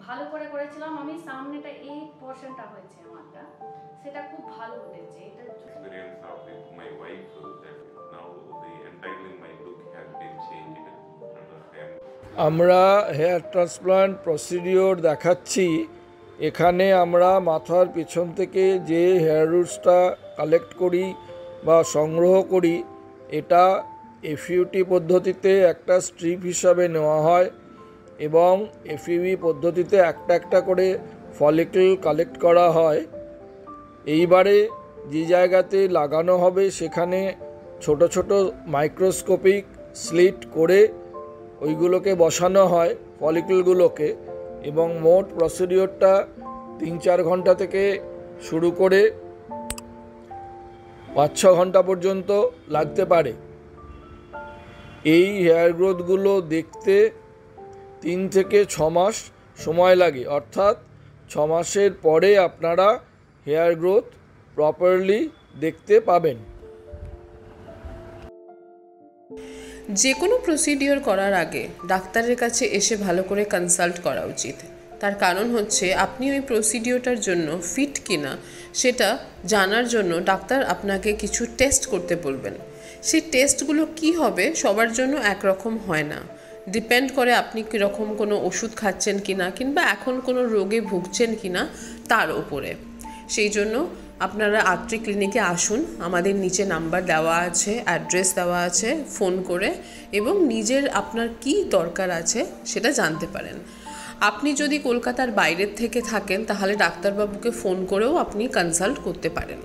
ভালো করে করেছিলাম আমি, সামনেটা এই পোরশনটা হয়েছে আমারটা, সেটা খুব ভালো উঠেছে। এটা experience of with my wife that now the entirely my look has been changed and I am আমরা হেয়ার ট্রান্সপ্লান্ট প্রসিডিওর দেখাচ্ছি। এখানে আমরা মাথার পেছন থেকে যে হেয়ার রুটসটা কালেক্ট করি বা সংগ্রহ করি, এটা এফইউটি পদ্ধতিতে একটা স্ট্রিপ হিসাবে নেওয়া হয় এবং এফইউই পদ্ধতিতে একটা একটা করে ফলিকল কালেক্ট করা হয়। এইবারে যে জায়গাতে লাগানো হবে সেখানে ছোট ছোট মাইক্রোস্কোপিক স্লিট করে ওইগুলোকে বসানো হয় ফলিকলগুলোকে, এবং মোট প্রসিডিওরটা 3-4 ঘন্টা থেকে শুরু করে 5-6 ঘন্টা পর্যন্ত লাগতে পারে। এই হেয়ার গ্রোথগুলো দেখতে 3 থেকে 6 মাস সময় লাগে, অর্থাৎ 6 মাসের পরে আপনারা হেয়ার গ্রোথ প্রপারলি দেখতে পাবেন। যে কোনো প্রসিডিওর করার আগে ডাক্তারের কাছে এসে ভালো করে কনসাল্ট করা উচিত। তার কারণ হচ্ছে আপনি ওই প্রসিডিওরটার জন্য ফিট কিনা সেটা জানার জন্য ডাক্তার আপনাকে কিছু টেস্ট করতে বলবেন। সেই টেস্টগুলো কি হবে সবার জন্য একরকম হয় না, ডিপেন্ড করে আপনি কীরকম কোনো ওষুধ খাচ্ছেন কিনা কিংবা এখন কোনো রোগে ভুগছেন কিনা তার উপরে। সেই জন্য আপনারা আত্রি ক্লিনিকে আসুন, আমাদের নিচে নাম্বার দেওয়া আছে, অ্যাড্রেস দেওয়া আছে, ফোন করে এবং নিজের আপনার কি দরকার আছে সেটা জানতে পারেন। আপনি যদি কলকাতার বাইরের থেকে থাকেন তাহলে ডাক্তারবাবুকে ফোন করেও আপনি কনসাল্ট করতে পারেন।